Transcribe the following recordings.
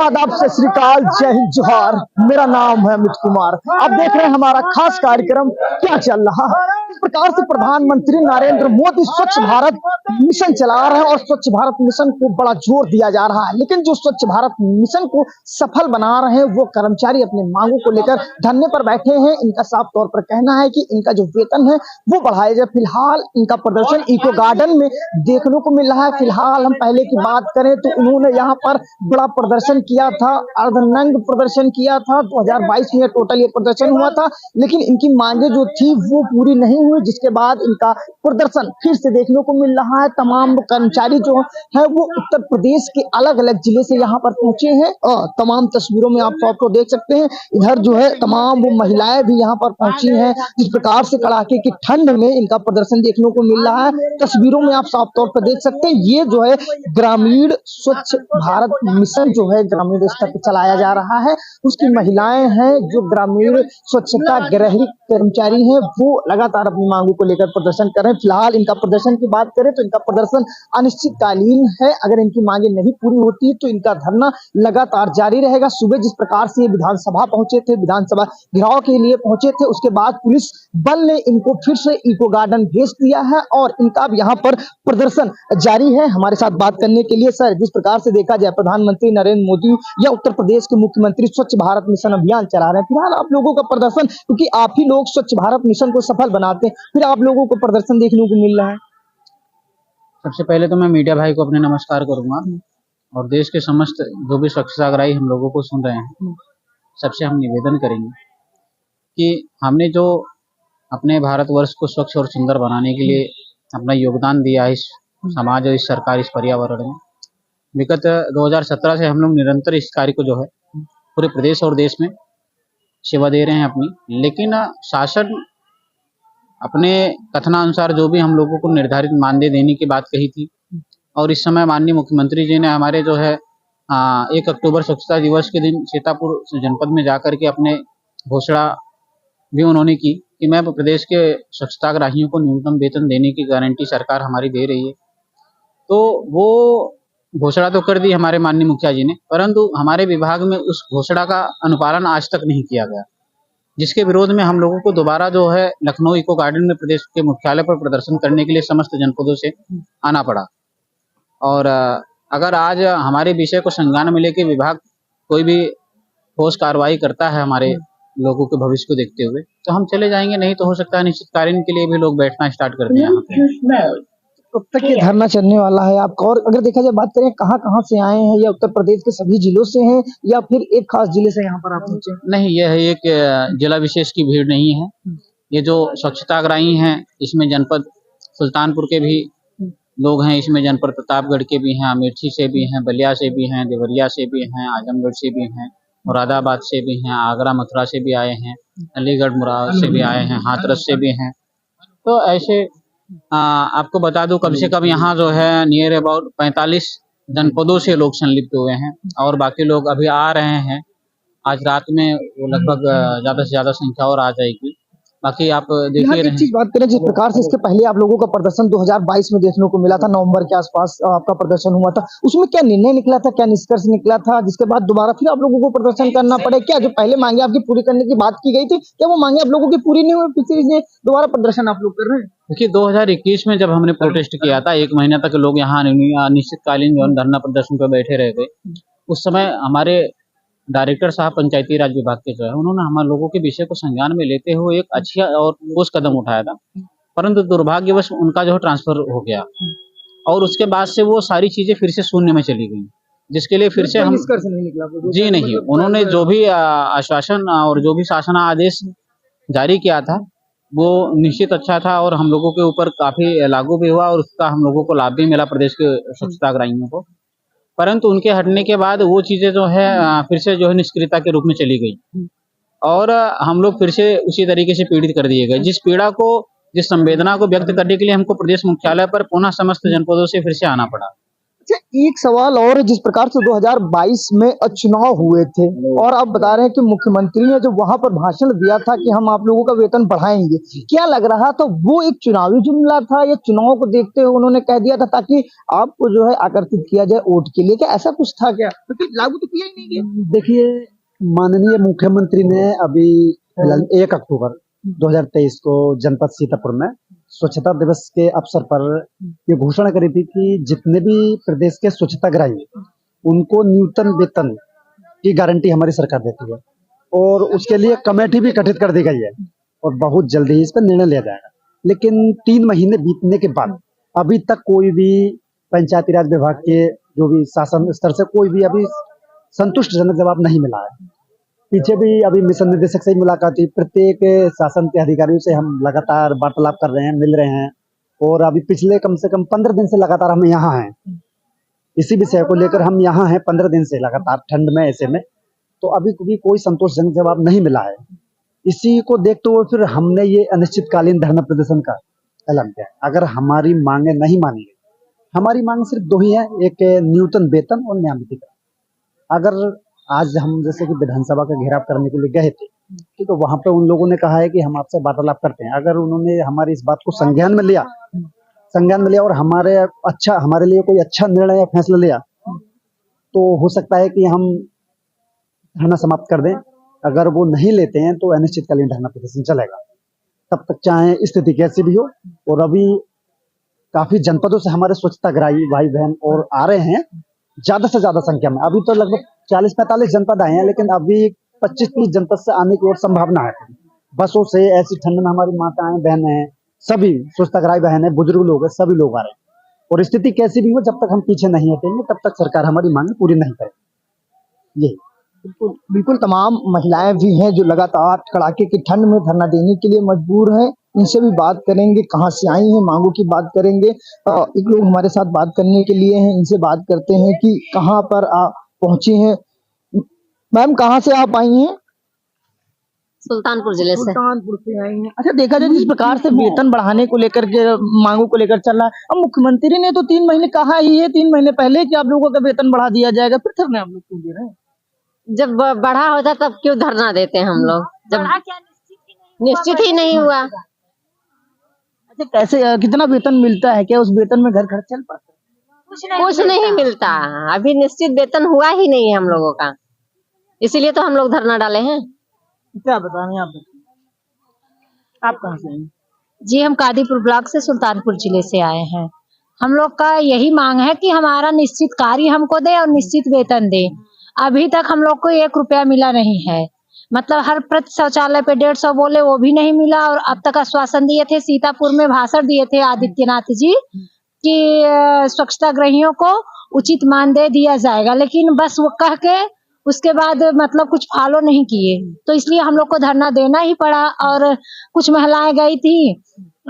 आदाब, सत श्री अकाल, जय हिंद, जोहार। मेरा नाम है अमित कुमार। आप देख रहे हैं हमारा खास कार्यक्रम क्या चल रहा है। इस प्रकार से प्रधानमंत्री नरेंद्र मोदी स्वच्छ भारत मिशन चला रहे हैं और स्वच्छ भारत मिशन को बड़ा जोर दिया जा रहा है। लेकिन जो स्वच्छ भारत मिशन को सफल बना रहे हैं वो कर्मचारी अपनी मांगों को लेकर धरने पर बैठे हैं। इनका साफ तौर पर कहना है कि इनका जो वेतन है वो बढ़ाया जाए। फिलहाल इनका प्रदर्शन इको गार्डन में देखने को मिल रहा है। फिलहाल हम पहले की बात करें तो उन्होंने यहाँ पर बड़ा प्रदर्शन किया था, अर्धनग्न प्रदर्शन किया था। 2022 में टोटल ये प्रदर्शन हुआ था, लेकिन इनकी मांगे जो थी वो पूरी नहीं हुई, जिसके बाद इनका प्रदर्शन फिर से देखने को मिल रहा है। तमाम कर्मचारी जो है वो उत्तर प्रदेश के अलग अलग जिले से यहाँ पर पहुंचे हैं और तमाम तस्वीरों में आप सबको देख सकते हैं। इधर जो है तमाम वो महिलाएं भी यहाँ पर पहुंची हैं। जिस प्रकार से कड़ाके की ठंड में इनका प्रदर्शन देखने को मिल रहा है, तस्वीरों में आप साफ तौर पर देख सकते हैं। ये जो है ग्रामीण स्वच्छ भारत मिशन जो है ग्रामीण स्तर पर चलाया जा रहा है। उसकी महिलाएं हैं जो ग्रामीण स्वच्छता गृही कर्मचारी हैं, वो लगातार अपनी मांगों को लेकर प्रदर्शन कर रहे हैं। फिलहाल इनका प्रदर्शन की बात करें तो इनका प्रदर्शन अनिश्चितकालीन है। अगर इनकी मांगे नहीं पूरी होती तो इनका धरना लगातार जारी रहेगा। सुबह जिस प्रकार से विधानसभा पहुंचे थे, विधानसभा घेराव के लिए पहुंचे थे, उसके बाद पुलिस बल ने इनको फिर से इको गार्डन भेज दिया है और इनका अब यहाँ पर प्रदर्शन जारी है। हमारे साथ बात करने के लिए सर, जिस प्रकार से देखा जाए प्रधानमंत्री नरेंद्र मोदी या उत्तर प्रदेश के मुख्यमंत्री स्वच्छ भारत मिशन अभियान चला रहे हैं, फिलहाल आप लोगों का प्रदर्शन, क्योंकि आप ही लोग स्वच्छ भारत मिशन को सफल बनाते हैं, फिर आप लोगों को प्रदर्शन देखने को मिल रहा है। सबसे पहले तो मैं मीडिया भाई को अपने नमस्कार करूंगा और देश के समस्त जो भी स्वच्छताग्राही हम लोगों को सुन रहे हैं, सबसे हम निवेदन करेंगे कि हमने जो अपने भारतवर्ष को स्वच्छ और सुंदर बनाने के लिए अपना योगदान दिया है, इस समाज और इस सरकार, इस पर्यावरण में, विगत 2017 से हम लोग निरंतर इस कार्य को जो है पूरे प्रदेश और देश में सेवा दे रहे हैं अपनी। लेकिन शासन अपने कथनानुसार जो भी हम लोगों को निर्धारित मानदेय देने की बात कही थी, और इस समय माननीय मुख्यमंत्री जी ने हमारे जो है 1 अक्टूबर स्वच्छता दिवस के दिन सीतापुर जनपद में जाकर के अपने घोषणा भी उन्होंने की कि मैं प्रदेश के स्वच्छताग्राहियों को न्यूनतम वेतन देने की गारंटी सरकार हमारी दे रही है। तो वो घोषणा तो कर दी हमारे माननीय मुखिया जी ने, परंतु हमारे विभाग में उस घोषणा का अनुपालन आज तक नहीं किया गया, जिसके विरोध में हम लोगों को दोबारा जो है लखनऊ इको गार्डन में प्रदेश के मुख्यालय पर प्रदर्शन करने के लिए समस्त जनपदों से आना पड़ा। और अगर आज हमारे विषय को संज्ञान में लेके विभाग कोई भी ठोस कार्रवाई करता है हमारे लोगों के भविष्य को देखते हुए, तो हम चले जाएंगे, नहीं तो हो सकता है निश्चितकालीन के लिए भी लोग बैठना स्टार्ट कर दें यहाँ पे। कब तक ये धरना चलने वाला है आपका? और अगर देखा जाए, बात करें कहाँ कहाँ से आए हैं, या उत्तर प्रदेश के सभी जिलों से हैं या फिर एक खास जिले से यहाँ पर आप पहुंचे? नहीं, यह एक जिला विशेष की भीड़ नहीं है। ये जो स्वच्छताग्राही हैं इसमें जनपद सुल्तानपुर के भी लोग हैं, इसमें जनपद प्रतापगढ़ के भी हैं, अमेठी से भी हैं, बलिया से भी हैं, देवरिया से भी हैं, आजमगढ़ से भी हैं, मुरादाबाद से भी हैं, आगरा मथुरा से भी आए हैं, अलीगढ़ मुराद से भी आए हैं, हाथरस से भी हैं। तो ऐसे आपको बता दूं, कम से कम यहाँ जो है नियर अबाउट 45 जनपदों से लोग संलिप्त हुए हैं और बाकी लोग अभी आ रहे हैं। आज रात में वो लगभग ज्यादा से ज्यादा संख्या और आ जाएगी। बाकी आप देखिए एक चीज बात करें, जिस प्रकार से इसके पहले आप लोगों का प्रदर्शन 2022 में देखने को मिला था, नवंबर के आसपास आपका प्रदर्शन हुआ था, उसमें क्या निर्णय निकला था, क्या निष्कर्ष निकला था, जिसके बाद दोबारा फिर आप लोगों को प्रदर्शन करना पड़े? क्या जो पहले मांगे आपकी पूरी करने की बात की गई थी, क्या वो मांगे आप लोगों की पूरी नहीं हुई, फिर दोबारा प्रदर्शन आप लोग कर रहे हैं? देखिए, 2021 में जब हमने प्रोटेस्ट किया था, 1 महीना तक लोग यहाँ निश्चितकालीन जो धरना प्रदर्शन पर बैठे रह गए। उस समय हमारे डायरेक्टर साहब पंचायती राज विभाग के जो है, उन्होंने हमारे लोगों के विषय को संज्ञान में लेते हुए एक अच्छा और ठोस कदम उठाया था, परंतु दुर्भाग्यवश उनका जो है ट्रांसफर हो गया और उसके बाद से वो सारी चीजें फिर से शून्य में चली गई, जिसके लिए फिर से हम नहीं निकला जी नहीं, उन्होंने जो भी आश्वासन और जो भी शासन आदेश जारी किया था वो निश्चित अच्छा था और हम लोगों के ऊपर काफी लागू भी हुआ और उसका हम लोगों को लाभ भी मिला प्रदेश के स्वच्छताग्राहियों को। परंतु उनके हटने के बाद वो चीजें जो है फिर से जो है निष्क्रियता के रूप में चली गई और हम लोग फिर से उसी तरीके से पीड़ित कर दिए गए। जिस पीड़ा को, जिस संवेदना को व्यक्त करने के लिए हमको प्रदेश मुख्यालय पर पुनः समस्त जनपदों से फिर से आना पड़ा। अच्छा, एक सवाल और है, जिस प्रकार से 2022 में चुनाव हुए थे और आप बता रहे हैं कि मुख्यमंत्री ने जो वहां पर भाषण दिया था कि हम आप लोगों का वेतन बढ़ाएंगे, क्या लग रहा था वो एक चुनावी जुमला था या चुनाव को देखते हुए उन्होंने कह दिया था ताकि आपको जो है आकर्षित किया जाए वोट के लिए? क्या ऐसा कुछ था क्या? क्योंकि लागू तो किया ही नहीं गया। देखिए, माननीय मुख्यमंत्री ने अभी 1 अक्टूबर 2023 को जनपद सीतापुर में स्वच्छता दिवस के अवसर पर ये घोषणा करी थी कि जितने भी प्रदेश के स्वच्छताग्राही उनको न्यूनतम वेतन की गारंटी हमारी सरकार देती है और उसके लिए कमेटी भी गठित कर दी गई है और बहुत जल्दी इस पर निर्णय लिया जाएगा। लेकिन 3 महीने बीतने के बाद अभी तक कोई भी पंचायती राज विभाग के जो भी शासन स्तर से कोई भी अभी संतुष्टजनक जवाब नहीं मिला है। पीछे भी अभी मिशन निदेशक से ही मुलाकात हुई, प्रत्येक शासन के अधिकारियों से हम लगातार वार्तालाप कर रहे हैं, मिल रहे हैं और अभी पिछले कम से कम 15 दिन से लगातार हम यहाँ हैं। इसी विषय को लेकर हम यहाँ हैं 15 दिन से लगातार ठंड में ऐसे में, तो अभी भी कोई संतोषजनक जवाब नहीं मिला है। इसी को देखते हुए फिर हमने ये अनिश्चितकालीन धरना प्रदर्शन का ऐलान किया है। अगर हमारी मांगे नहीं मानी गई, हमारी मांग सिर्फ 2 ही है, एक न्यूनतम वेतन और न्यायाधिकरण। अगर आज हम जैसे कि विधानसभा का घेराव करने के लिए गए थे, ठीक है, वहां पे उन लोगों ने कहा है कि हम आपसे वार्तालाप करते हैं। अगर उन्होंने हमारी इस बात को संज्ञान में लिया और हमारे लिए कोई अच्छा निर्णय या फैसला लिया, तो हो सकता है कि हम धरना समाप्त कर दें। अगर वो नहीं लेते हैं तो अनिश्चितकालीन धरना प्रदर्शन चलेगा, तब तक चाहे स्थिति कैसी भी हो। और अभी काफी जनपदों से हमारे स्वच्छताग्राही भाई बहन और आ रहे हैं, ज्यादा से ज्यादा संख्या में। अभी तो लगभग 40-45 जनपद आए हैं, लेकिन अभी 25-30 जनपद से आने की और संभावना है। बसों से ऐसी ठंड में हमारी माताएं बहनें हैं, सभी स्वच्छताग्राही बहन है, बुजुर्ग लोग हैं, सभी लोग आ रहे हैं। और स्थिति कैसी भी हो, जब तक हम पीछे नहीं हटेंगे तब तक सरकार हमारी मांग पूरी नहीं करेगी। यही बिल्कुल बिल्कुल, तमाम महिलाएं भी हैं जो लगातार कड़ाके की ठंड में धरना देने के लिए मजबूर हैं। इनसे भी बात करेंगे, कहाँ से आई हैं, मांगों की बात करेंगे। एक लोग हमारे साथ बात करने के लिए हैं, इनसे बात करते हैं कि कहाँ पर आप पहुंची हैं। मैम, कहाँ से आप आई हैं? सुल्तानपुर जिले से। सुल्तानपुर से आई हैं। अच्छा, देखा जाए जिस प्रकार से वेतन बढ़ाने को लेकर के मांगों को लेकर चल रहा है, अब मुख्यमंत्री ने तो 3 महीने कहा ही है, 3 महीने पहले कि आप लोगों का वेतन बढ़ा दिया जाएगा, फिर धरने आप लोग क्यों दे रहे हैं? जब बढ़ा होता तब क्यों धरना देते हैं हम लोग, जब निश्चित ही नहीं हुआ। अच्छा, कैसे कितना वेतन मिलता है? क्या उस वेतन में घर खर्च चल पाता है? कुछ नहीं मिलता, अभी निश्चित वेतन हुआ ही नहीं है हम लोगों का, इसीलिए तो हम लोग धरना डाले हैं। क्या बता रहे हैं आप? आप कहाँ से हैं? जी, हम कादीपुर ब्लॉक से सुल्तानपुर जिले से आए हैं। हम लोग का यही मांग है कि हमारा निश्चित कार्य हमको दे और निश्चित वेतन दे। अभी तक हम लोग को 1 रुपया मिला नहीं है। मतलब हर प्रति शौचालय पे 150 बोले, वो भी नहीं मिला। और अब तक आश्वासन दिए थे, सीतापुर में भाषण दिए थे आदित्यनाथ जी कि स्वच्छता गृहियों को उचित मानदेय दिया जाएगा, लेकिन बस वो कह के उसके बाद मतलब कुछ फॉलो नहीं किए, तो इसलिए हम लोग को धरना देना ही पड़ा। और कुछ महिलाएं गई थी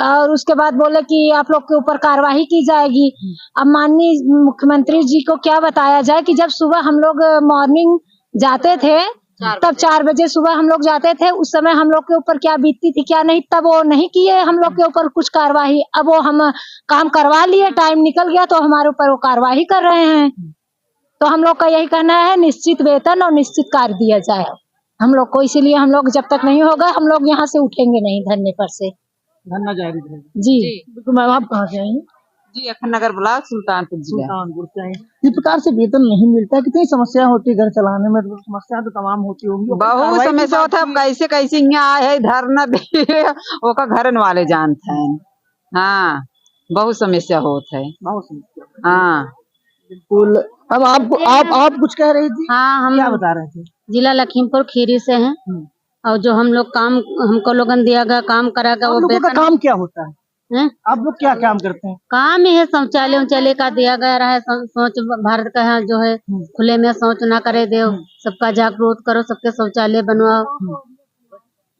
और उसके बाद बोले कि आप लोग के ऊपर कार्रवाई की जाएगी। अब माननीय मुख्यमंत्री जी को क्या बताया जाए कि जब सुबह हम लोग मॉर्निंग जाते थे, तब 4 बजे सुबह हम लोग जाते थे, उस समय हम लोग के ऊपर क्या बीतती थी क्या नहीं, तब वो नहीं किए हम लोग के ऊपर कुछ कार्रवाई। अब वो हम काम करवा लिए, टाइम निकल गया तो हमारे ऊपर वो कार्रवाई कर रहे हैं। तो हम लोग का यही कहना है, निश्चित वेतन और निश्चित कार्य दिया जाए हम लोग को। इसीलिए हम लोग जब तक नहीं होगा, हम लोग यहाँ से उठेंगे नहीं धरने पर से। धरना जारी रहेगा। जी, तो मैम, आप कहाँ से आई हैं? जी, अखन नगर ब्लॉक सुल्तानपुर जिला। सुल्तानपुर से आई हैं। इस प्रकार से वेतन नहीं मिलता है, कितनी समस्या होती है घर चलाने में? तो समस्या तो तमाम होती होंगी। बहुत समस्या होता है। अब कैसे यहाँ आए है धरना दे ओका घरन वाले जानते हैं। हाँ, बहुत समस्या होता है, बहुत समस्या। हाँ बिल्कुल। अब आप कुछ कह रही थी? हाँ, हम क्या बता रहे थे? जिला लखीमपुर खीरी से हैं। और जो हम लोग काम हमको लोगन दिया गया काम करा गया, आप वो लोगों का वेतन काम क्या होता है? हैं? आप लोग क्या काम करते हैं? काम ही है शौचालय उचालय का दिया गया रहा है। सोच भारत का है जो है, खुले में शौच ना करे दे, सबका जागरूक करो, सबके शौचालय बनवाओ।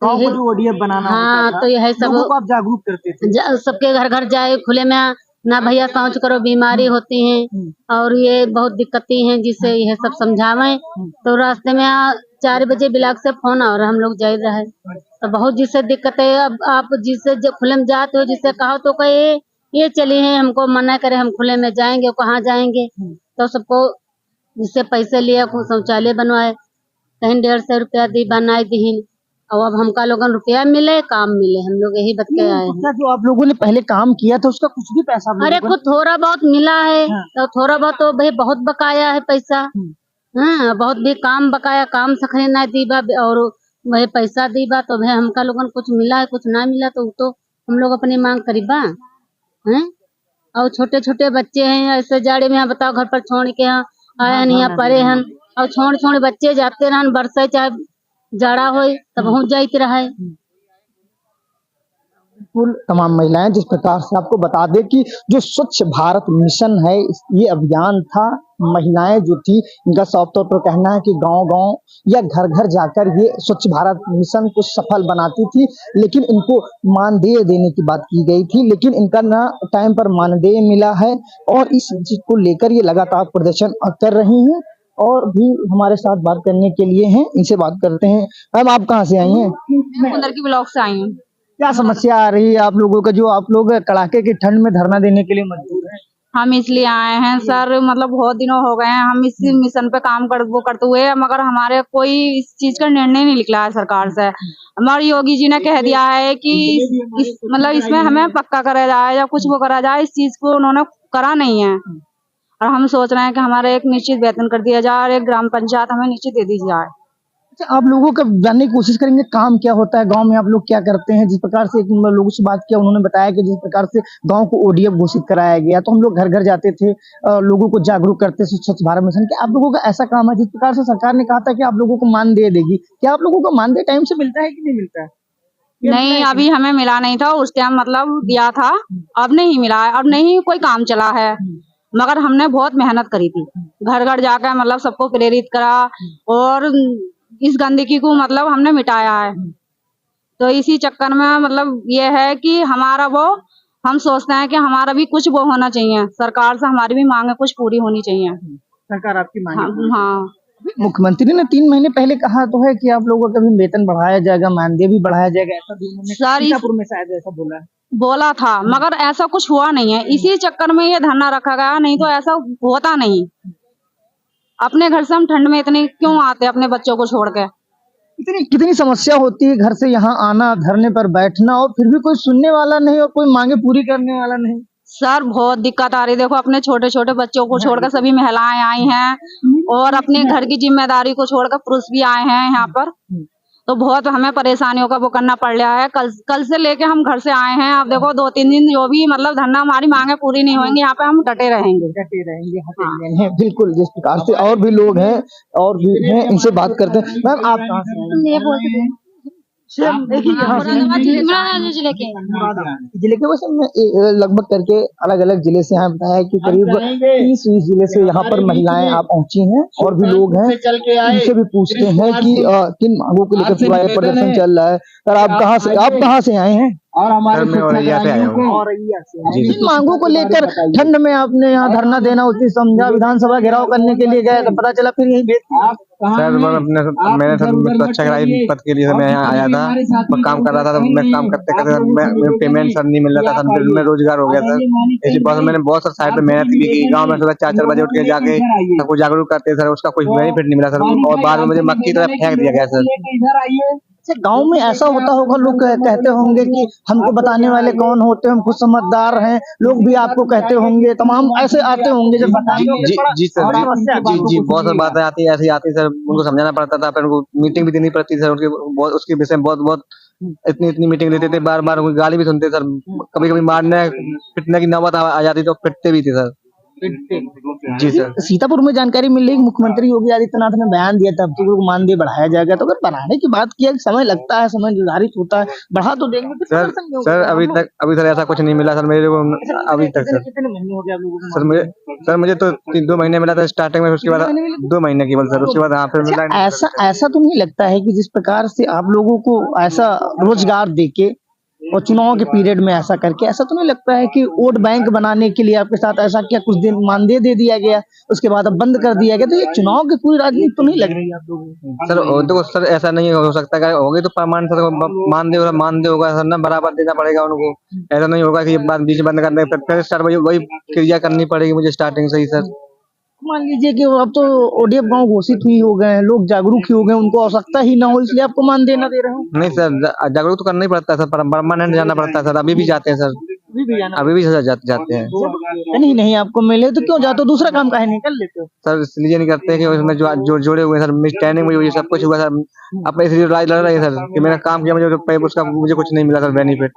गाँव को जो ODF बनाना हाँ, होता था, तो यही सब लोगों को आप जागरूक करते थे। सबके घर घर जाए, खुले में ना भैया शौच करो, बीमारी होती है और ये बहुत दिक्कतें हैं, जिससे यह सब समझावें। तो रास्ते में 4 बजे ब्लॉक से फोन और हम लोग जा रहे, तो बहुत जिससे दिक्कत है। अब आप जिससे खुले में जाते हो, जिससे कहो तो कहे ये चली हैं, हमको मना करे हम खुले में जाएंगे, कहाँ जाएंगे। तो सबको जिससे पैसे लिए शौचालय बनवाए, कहीं 150 रुपया दी बनाए दीन। और अब हमका लोगन रुपया मिले, काम मिले, हम लोग यही बत के आए हैं। क्या जो आप लोगों ने पहले काम किया था उसका कुछ भी पैसा आप अरे लोगों को- कुछ थोड़ा बहुत मिला है। हाँ। तो थोड़ा बहुत तो भाई बहुत बकाया है पैसा। हाँ, बहुत भी काम बकाया, काम सखरे ना दी बा और वही पैसा दी बा। तो भाई हमका लोगन कुछ मिला है, कुछ ना मिला तो हम लोग अपनी मांग करीबा हैं। और छोटे छोटे बच्चे हैं, ऐसे जाड़े में यहाँ बताओ घर पर छोड़ के यहाँ आए हैं, यहाँ परे हन और छोड़ बच्चे जाते रहन, बरसे चाहे जाड़ा हो तब पहुँच जाते रहे। बिल्कुल तमाम महिलाएं, जिस प्रकार से आपको बता दें कि जो स्वच्छ भारत मिशन है ये अभियान था, महिलाएं जो थी इनका साफ तौर पर कहना है कि गांव-गांव या घर-घर जाकर ये स्वच्छ भारत मिशन को सफल बनाती थी, लेकिन इनको मानदेय देने की बात की गई थी, लेकिन इनका ना टाइम पर मानदेय मिला है और इस चीज को लेकर ये लगातार प्रदर्शन कर रही हैं। और भी हमारे साथ बात करने के लिए हैं, इनसे बात करते हैं। मैम आप कहाँ से आई हैं? उधर की ब्लॉक से आई हूँ। क्या समस्या आ रही है आप लोगों का, जो आप लोग कड़ाके की ठंड में धरना देने के लिए मजबूर हैं? हम इसलिए आए हैं सर, मतलब बहुत दिनों हो गए हैं हम इस मिशन पे काम करते हुए, मगर हमारे कोई इस चीज का निर्णय नहीं निकला है सरकार से। हमारे योगी जी ने कह दिया है कि मतलब इसमें हमें पक्का करा जाए या कुछ वो करा जाए, इस चीज को उन्होंने करा नहीं है। और हम सोच रहे हैं कि हमारे एक निश्चित वेतन कर दिया जाए और एक ग्राम पंचायत हमें निश्चित दे दी जाए। अच्छा, आप लोगों का जानने की कोशिश करेंगे काम क्या होता है गांव में, आप लोग क्या करते हैं। जिस प्रकार से एक लोगों से बात किया, उन्होंने बताया कि जिस प्रकार से गांव को ओडीएफ घोषित कराया गया, तो हम लोग घर घर जाते थे, लोगों को जागरूक करते थे स्वच्छ भारत मिशन के। आप लोगों का ऐसा काम है, जिस प्रकार से सरकार ने कहा था कि आप लोगों को मानदेय देगी, क्या आप लोगों को मानदेय टाइम से मिलता है कि नहीं मिलता है? नहीं, अभी हमें मिला नहीं था उस टाइम, मतलब दिया था, अब नहीं मिला है, अब नहीं कोई काम चला है। मगर हमने बहुत मेहनत करी थी, घर घर जाकर मतलब सबको प्रेरित करा और इस गंदगी को मतलब हमने मिटाया है। तो इसी चक्कर में मतलब ये है कि हमारा वो, हम सोचते हैं कि हमारा भी कुछ वो होना चाहिए, सरकार से हमारी भी मांगे कुछ पूरी होनी चाहिए। सरकार आपकी मांगे? हाँ, मुख्यमंत्री ने 3 महीने पहले कहा तो है कि आप लोगों का भी वेतन बढ़ाया जाएगा, मानदेय भी बढ़ाया जाएगा, ऐसा भी उन्होंने सीतापुर में शायद ऐसा बोला था, मगर ऐसा कुछ हुआ नहीं है। इसी चक्कर में ये धरना रखा गया, नहीं तो ऐसा होता नहीं। अपने घर से हम ठंड में इतने क्यों आते अपने बच्चों को छोड़ के। कितनी समस्या होती है घर से यहाँ आना, धरने पर बैठना, और फिर भी कोई सुनने वाला नहीं और कोई मांगे पूरी करने वाला नहीं। सर बहुत दिक्कत आ रही, देखो अपने छोटे छोटे बच्चों को छोड़कर सभी महिलाएं आई हैं और अपने घर की जिम्मेदारी को छोड़कर पुरुष भी आए हैं यहाँ पर। तो बहुत हमें परेशानियों का वो करना पड़ रहा है। कल से लेके हम घर से आए हैं, अब देखो 2-3 दिन जो भी मतलब धरना हमारी मांगे पूरी नहीं होंगी, यहाँ पे हम डटे रहेंगे। हाँ। बिल्कुल, जिस प्रकार से और भी लोग हैं और भी हैं, इनसे बात करते हैं। मैम आप कहाँ से हैं? जिले के, वैसे मैं लगभग करके अलग अलग जिले से यहाँ बताया कि करीब 30-20 जिले से यहाँ पर महिलाएं आप पहुंची हैं और भी लोग हैं, उनसे भी पूछते हैं कि किन मांगों को लेकर पूरा ये प्रदर्शन चल रहा है। सर आप कहाँ से आए हैं? और हमारे औरैया से आया हूँ। जिन मांगों को लेकर ठंड में आपने यहाँ धरना देना उचित समझा, विधानसभा घेराव करने के लिए गए तो पता चला फिर यही सर मैंने सुरक्षा कराई पद के लिए मैं यहाँ आया था, मैं काम कर रहा था, तो मैं काम करते करते पेमेंट सर नहीं मिल रहा था, मैं रोजगार हो गया सर। इसी बात मैंने बहुत सारे साइड पे मेहनत की, गाँव में सुबह 4-4 बजे उठ के जाके सबको जागरूक करते सर, उसका कुछ बेनिफिट नहीं मिला सर, और बाद में मुझे मक्की की तरह फेंक दिया गया सर। गांव में ऐसा होता होगा, लोग कहते होंगे कि हमको बताने वाले कौन होते हैं, हम खुद समझदार हैं, लोग भी आपको कहते होंगे, तमाम ऐसे आते होंगे जब जी सर, जी बहुत सारी बातें आती है, ऐसी आती सर, उनको समझाना पड़ता था, फिर उनको मीटिंग भी देनी पड़ती सर, उनके उसके विषय में बहुत इतनी मीटिंग देते थे, बार उनकी गाली भी सुनते सर, कभी मारने पिटने की नौबत आ जाती तो पिटते भी थे सर। जी सर। सीतापुर में जानकारी मिल रही, मुख्यमंत्री योगी आदित्यनाथ ने बयान दिया था अब तो मानदेय बढ़ाया जाएगा, तो अगर बढ़ाने की बात किया, समय लगता है, समय निर्धारित होता है, बढ़ा तो देंगे सर। अभी सर ऐसा कुछ नहीं मिला सर मेरे को अभी तक सर। कितने महीने हो गए आप लोगों को? सर मुझे तो 2 महीने मिला था स्टार्टिंग में, उसके बाद 2 महीने केवल सर, उसके बाद फिर मिला। ऐसा तो नहीं लगता है कि जिस प्रकार से आप लोगों को ऐसा रोजगार देके और चुनाव के पीरियड में ऐसा करके, ऐसा तो नहीं लगता है कि वोट बैंक बनाने के लिए आपके साथ ऐसा किया, कुछ दिन मानदेय दे दिया गया, उसके बाद अब बंद कर दिया गया, तो ये चुनाव की पूरी राजनीति तो नहीं लग रही आप लोगों को? सर देखो सर, ऐसा नहीं हो सकता कि होगी तो परमानेंट सर मानदेय होगा सर ना, बराबर देना पड़ेगा उनको। ऐसा नहीं होगा कि ये बात बीच बंद करने फिर स्टार्ट वही क्रिया करनी पड़ेगी मुझे स्टार्टिंग से ही सर। मान लीजिए कि अब तो ओडीएफ गांव घोषित ही हो गए हैं, लोग जागरूक ही हो गए, उनको आवश्यकता ही ना हो, इसलिए आपको मानदेय ना दे रहे हो। नहीं सर, जागरूक तो करना ही पड़ता है सर, परमानेंट जाना पड़ता है सर। अभी भी जाते हैं सर, अभी भी जाते हैं। नहीं नहीं, आपको मिले तो क्यों जाते हो, दूसरा काम काहे नहीं कर लेते हो? सर इसलिए नहीं करते कि उसमें जो जोड़े हुए हैं सर, मिस ट्रेनिंग हुई, सब कुछ हुआ सर। अपने इसलिए लड़ रहे हैं सर कि मैंने काम किया, उसका मुझे कुछ नहीं मिला सर बेनिफिट।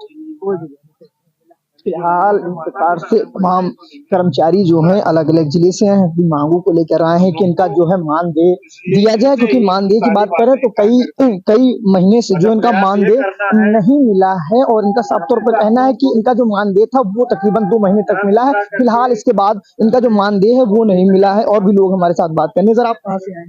फिलहाल इस प्रकार से तमाम कर्मचारी जो हैं अलग अलग जिले से हैं, अपनी मांगों को लेकर आए हैं कि इनका जो है मानदेय दिया जाए, क्योंकि मानदेय की बात करें तो कई महीने से जो इनका मानदेय नहीं मिला है, और इनका साफ तौर पर कहना है कि इनका जो मानदेय था वो तकरीबन 2 महीने तक मिला है। फिलहाल इसके बाद इनका जो मानदेय है वो नहीं मिला है। और भी लोग हमारे साथ बात करने, सर आप कहाँ से आए?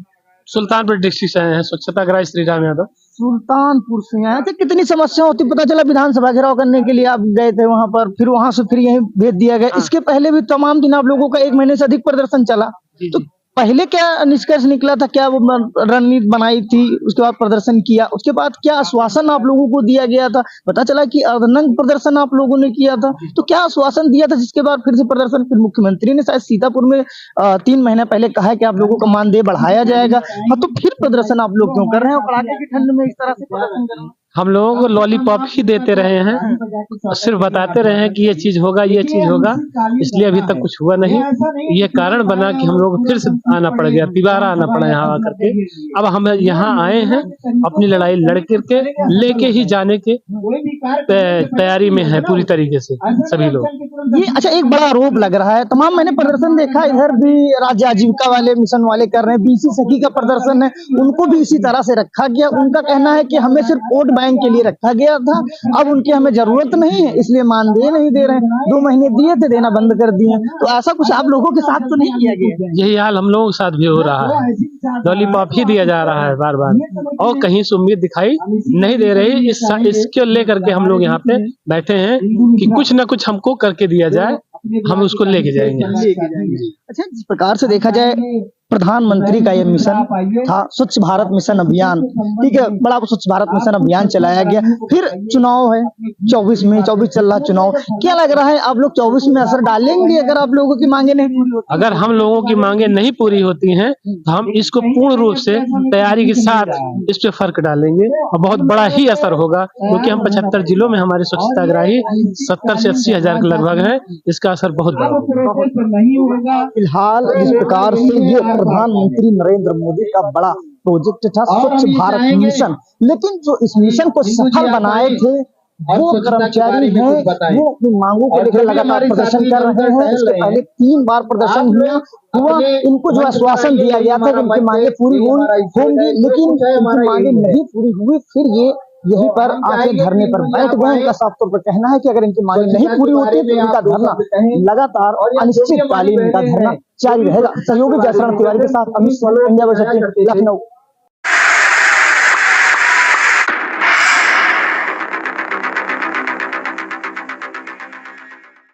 सुल्तानपुर डिस्ट्रिक्ट से आए हैं, स्वच्छताग्रही श्री राम यादव। सुल्तानपुर से आए थे, कितनी समस्या होती, पता चला विधानसभा घेराव करने के लिए आप गए थे वहां पर, फिर वहां से फिर यहीं भेज दिया गया। इसके पहले भी तमाम दिन आप लोगों का 1 महीने से अधिक प्रदर्शन चला, तो पहले क्या निष्कर्ष निकला था, क्या वो रणनीति बनाई थी, उसके बाद प्रदर्शन किया, उसके बाद क्या आश्वासन आप लोगों को दिया गया था? पता चला कि अर्धनग्न प्रदर्शन आप लोगों ने किया था, तो क्या आश्वासन दिया था जिसके बाद फिर से प्रदर्शन? फिर मुख्यमंत्री ने शायद सीतापुर में 3 महीने पहले कहा है कि आप लोगों का मानदेय बढ़ाया जाएगा, हाँ, तो फिर प्रदर्शन आप लोग क्यों कर रहे हैं और कड़ाके की ठंड में इस तरह से प्रदर्शन कर रहे हैं? हम लोगों को लॉलीपॉप ही देते रहे हैं, सिर्फ बताते रहे हैं कि ये चीज होगा, ये चीज होगा, इसलिए अभी तक कुछ हुआ नहीं। ये कारण बना कि हम लोग फिर से आना पड़ गया, तिबारा आना पड़ा यहाँ आकर के। अब हम यहाँ आए हैं, अपनी लड़ाई लड़ करके लेके ही जाने के तैयारी में है पूरी तरीके से सभी लोग। ये अच्छा, एक बड़ा आरोप लग रहा है, तमाम मैंने प्रदर्शन देखा, इधर भी राज्य आजीविका वाले मिशन वाले कर रहे हैं, बीसी सखी का प्रदर्शन है, उनको भी इसी तरह से रखा गया। उनका कहना है कि हमें सिर्फ वोट बैंक के लिए रखा गया था, अब उनकी हमें जरूरत नहीं है, इसलिए मानदेय नहीं दे रहे हैं। 2 महीने दिए थे, देना बंद कर दिए, तो ऐसा कुछ आप लोगों के साथ तो नहीं किया गया? यही हाल हम लोगों के साथ भी हो रहा है, लॉलीपॉप ही दिया जा रहा है बार बार, और कहीं से उम्मीद दिखाई नहीं दे रही। इसको लेकर के हम लोग यहाँ पे बैठे हैं कि कुछ न कुछ हमको करके दिया जाए, हम उसको लेके जाएंगे। अच्छा, जिस प्रकार से देखा जाए प्रधानमंत्री का ये मिशन था, स्वच्छ भारत मिशन अभियान, ठीक है, बड़ा स्वच्छ भारत मिशन अभियान चलाया गया, फिर चुनाव है 24 में, 24 चल रहा चुनाव, क्या लग रहा है आप लोग 24 में असर डालेंगे अगर आप लोगों की मांगे नहीं पूरी होती? अगर हम लोगों की मांगे नहीं पूरी होती हैं तो हम इसको पूर्ण रूप से तैयारी के साथ इस पे फर्क डालेंगे और बहुत बड़ा ही असर होगा, क्योंकि हम 75 जिलों में हमारे स्वच्छताग्रही 70 से 80 हजार के लगभग है, इसका असर बहुत बड़ा होगा। फिलहाल जिस प्रकार से ये प्रधानमंत्री नरेंद्र मोदी का बड़ा प्रोजेक्ट था स्वच्छ भारत मिशन, लेकिन जो इस मिशन को सफल बनाए थे वो कर्मचारी हैं, वो अपनी मांगों को लेकर लगातार प्रदर्शन कर रहे हैं। इसके पहले 3 बार प्रदर्शन हुआ, इनको जो आश्वासन दिया गया था कि उनकी मांगे पूरी होंगी, लेकिन उनकी मांगे नहीं पूरी हुई। फिर ये यहीं पर आके धरने पर बैठ गए। इनका साफ तौर पर कहना है कि अगर इनकी मांगे नहीं पूरी होती तो इनका धरना लगातार और अनिश्चितकालीन इनका धरना जारी रहेगा। सहयोगी जयशरण तिवारी के साथ अमित सोनी, इंडिया विजन, लखनऊ।